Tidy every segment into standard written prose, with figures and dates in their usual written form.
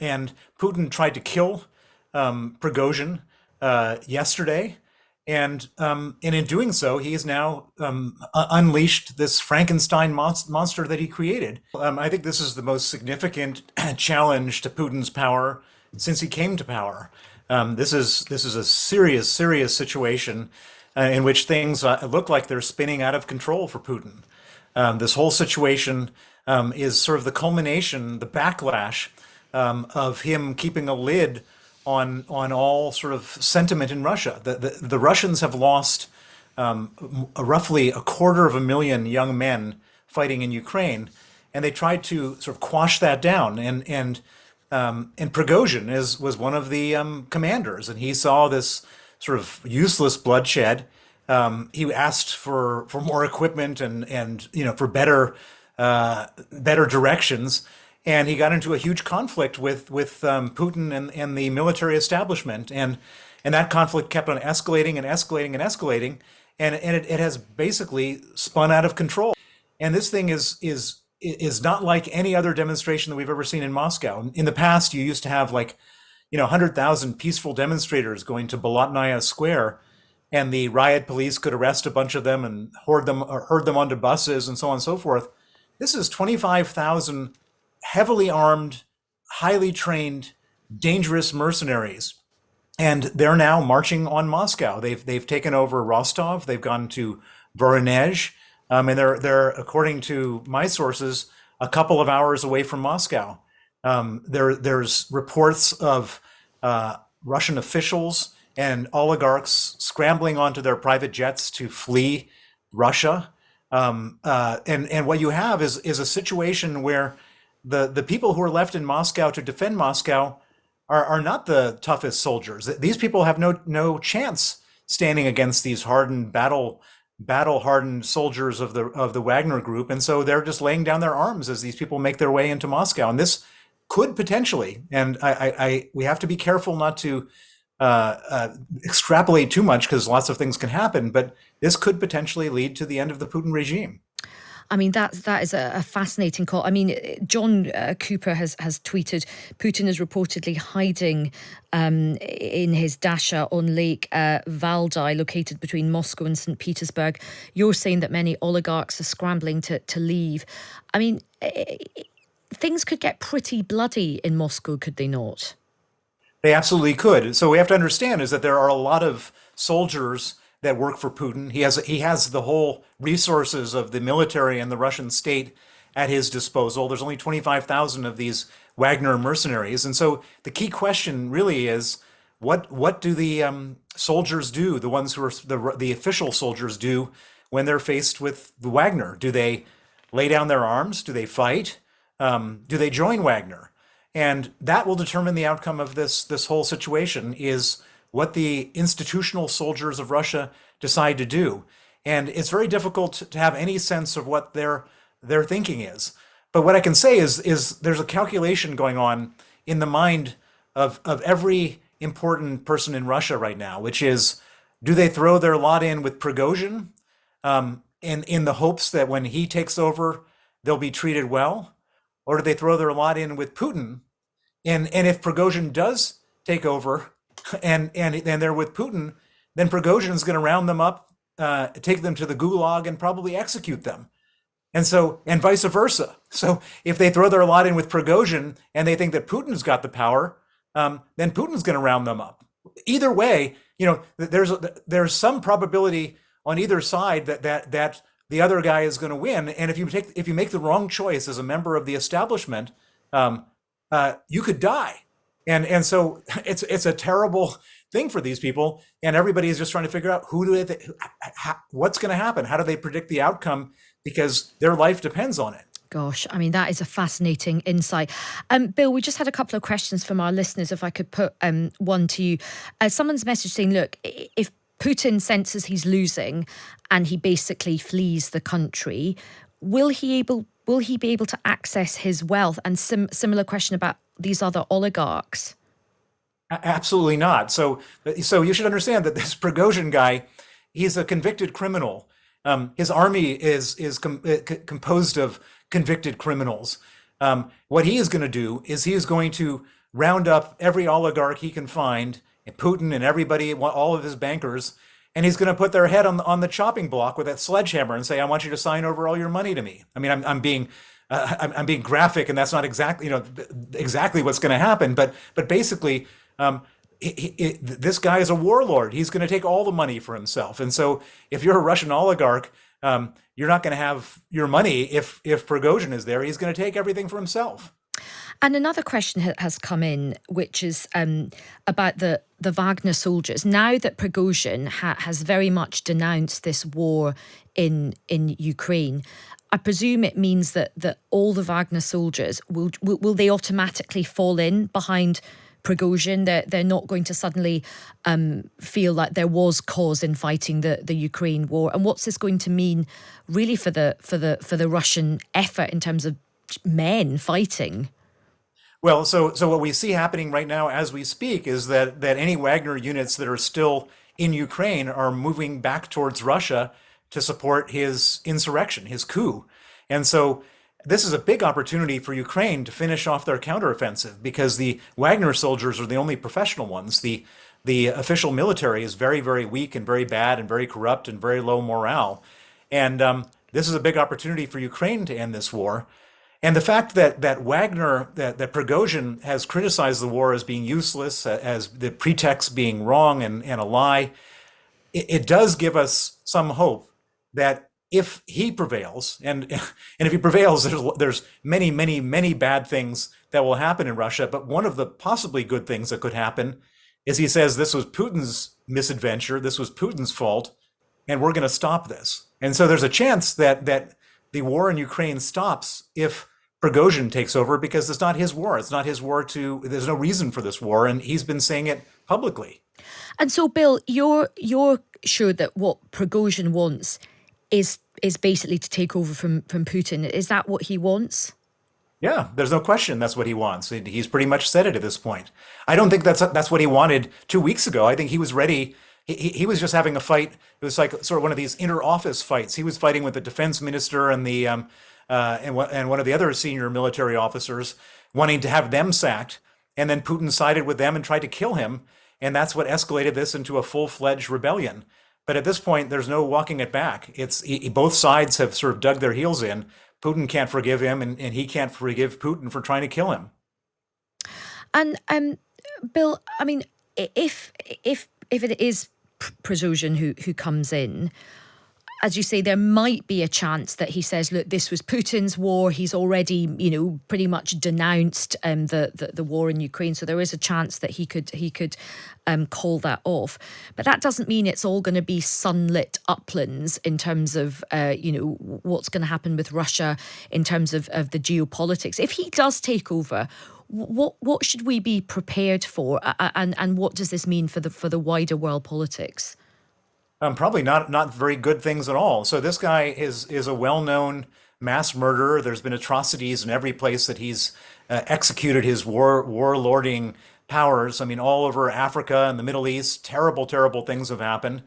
And Putin tried to kill Prigozhin yesterday, and in doing so, he has now unleashed this Frankenstein monster that he created. I think this is the most significant challenge to Putin's power since he came to power. This is a serious situation in which things look like they're spinning out of control for Putin. This whole situation is sort of the culmination, the backlash of him keeping a lid on all sort of sentiment in Russia. The Russians have lost roughly 250,000 young men fighting in Ukraine, and they tried to sort of quash that down. And Prigozhin was one of the commanders, and he saw this sort of useless bloodshed. He asked for more equipment and for better directions, and he got into a huge conflict with Putin and the military establishment, and that conflict kept on escalating and escalating and escalating, and it has basically spun out of control. And this thing is not like any other demonstration that we've ever seen in Moscow. In the past, you used to have 100,000 peaceful demonstrators going to Bolotnaya Square, and the riot police could arrest a bunch of them and herd them onto buses and so on and so forth. This is 25,000 heavily armed, highly trained, dangerous mercenaries, and they're now marching on Moscow. They've taken over Rostov. They've gone to Voronezh, and they're according to my sources a couple of hours away from Moscow. There's reports of Russian officials and oligarchs scrambling onto their private jets to flee Russia. And what you have is a situation where the people who are left in Moscow to defend Moscow are not the toughest soldiers. These people have no chance standing against these hardened battle hardened soldiers of the Wagner group, and so they're just laying down their arms as these people make their way into Moscow. And this could potentially, and we have to be careful not to extrapolate too much because lots of things can happen, but this could potentially lead to the end of the Putin regime. I mean, that is a fascinating call. I mean, John Cooper has tweeted Putin is reportedly hiding in his dacha on Lake Valdai, located between Moscow and St. Petersburg. You're saying that many oligarchs are scrambling to leave. I mean, things could get pretty bloody in Moscow, could they not? They absolutely could. So we have to understand is that there are a lot of soldiers that work for Putin. He has the whole resources of the military and the Russian state at his disposal. There's only 25,000 of these Wagner mercenaries. And so the key question really is, what do the soldiers do, the ones who are the official soldiers do when they're faced with the Wagner? Do they lay down their arms? Do they fight? Do they join Wagner? And that will determine the outcome of this whole situation, is what the institutional soldiers of Russia decide to do. And it's very difficult to have any sense of what their thinking is. But what I can say is there's a calculation going on in the mind of every important person in Russia right now, which is, do they throw their lot in with Prigozhin in the hopes that when he takes over, they'll be treated well? Or do they throw their lot in with Putin? And if Prigozhin does take over, and they're with Putin, then Prigozhin is going to round them up, take them to the gulag, and probably execute them. And vice versa. So if they throw their lot in with Prigozhin and they think that Putin's got the power, then Putin's going to round them up. Either way, there's some probability on either side that the other guy is going to win. And if you make the wrong choice as a member of the establishment, you could die. And so it's a terrible thing for these people, and everybody is just trying to figure out what's going to happen. How do they predict the outcome? Because their life depends on it. Gosh, I mean, that is a fascinating insight. Bill, we just had a couple of questions from our listeners, if I could put one to you. Someone's message saying, look, if Putin senses he's losing and he basically flees the country, will he be able to access his wealth? And similar question about these other oligarchs. Absolutely not. So you should understand that this Prigozhin guy, he's a convicted criminal. His army is composed of convicted criminals. What he is going to do is he is going to round up every oligarch he can find, and Putin and everybody, all of his bankers, and he's going to put their head on the chopping block with that sledgehammer and say, "I want you to sign over all your money to me." I mean, I'm being graphic, and that's not exactly exactly what's going to happen. But basically, this guy is a warlord. He's going to take all the money for himself. And so, if you're a Russian oligarch, you're not going to have your money if Prigozhin is there. He's going to take everything for himself. And another question has come in, which is about the Wagner soldiers. Now that Prigozhin has very much denounced this war in Ukraine, I presume it means that all the Wagner soldiers will they automatically fall in behind Prigozhin? They're not going to suddenly feel like there was cause in fighting the Ukraine war. And what's this going to mean, really, for the Russian effort in terms of men fighting? Well, so what we see happening right now as we speak is that any Wagner units that are still in Ukraine are moving back towards Russia to support his insurrection, his coup. And so this is a big opportunity for Ukraine to finish off their counteroffensive, because the Wagner soldiers are the only professional ones. The official military is very, very weak and very bad and very corrupt and very low morale. And this is a big opportunity for Ukraine to end this war. And the fact that Wagner, that Prigozhin has criticized the war as being useless, as the pretext being wrong and a lie, it does give us some hope that if he prevails, and if he prevails, there's many, many, many bad things that will happen in Russia. But one of the possibly good things that could happen is he says this was Putin's misadventure, this was Putin's fault, and we're going to stop this. And so there's a chance that the war in Ukraine stops if Prigozhin takes over, because it's not his war. It's not his war there's no reason for this war, and he's been saying it publicly. And so, Bill, you're sure that what Prigozhin wants is basically to take over from Putin. Is that what he wants? Yeah, there's no question that's what he wants. He's pretty much said it at this point. I don't think that's what he wanted 2 weeks ago. I think he was ready. He was just having a fight. It was like sort of one of these inter-office fights. He was fighting with the defense minister and the and one of the other senior military officers, wanting to have them sacked. And then Putin sided with them and tried to kill him. And that's what escalated this into a full-fledged rebellion. But at this point, there's no walking it back. Both sides have sort of dug their heels in. Putin can't forgive him, and he can't forgive Putin for trying to kill him. And Bill, I mean, if it is Prigozhin who comes in, as you say, there might be a chance that he says, look, this was Putin's war. He's already, pretty much denounced the war in Ukraine. So there is a chance that he could call that off. But that doesn't mean it's all going to be sunlit uplands in terms of, what's going to happen with Russia in terms of the geopolitics. If he does take over, what should we be prepared for? And what does this mean for the wider world politics? Probably not very good things at all. So this guy is a well-known mass murderer. There's been atrocities in every place that he's executed his warlording powers. I mean, all over Africa and the Middle East, terrible, terrible things have happened.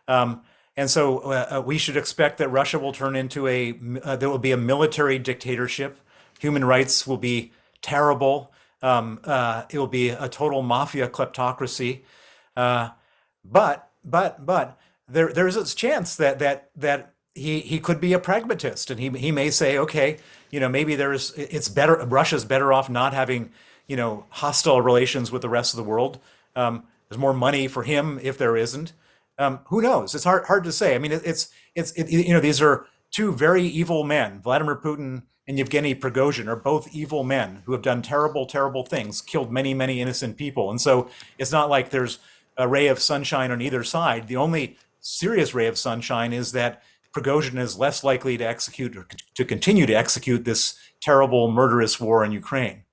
And so we should expect that Russia will turn into there will be a military dictatorship. Human rights will be terrible. It will be a total mafia kleptocracy. But there's a chance that he could be a pragmatist, and he may say, okay, maybe it's better. Russia's better off not having hostile relations with the rest of the world. There's more money for him if there isn't. Who knows? It's hard to say. I mean, these are two very evil men. Vladimir Putin and Yevgeny Prigozhin are both evil men who have done terrible, terrible things, killed many, many innocent people. And so it's not like there's a ray of sunshine on either side. The only serious ray of sunshine is that Prigozhin is less likely to continue to execute this terrible, murderous war in Ukraine.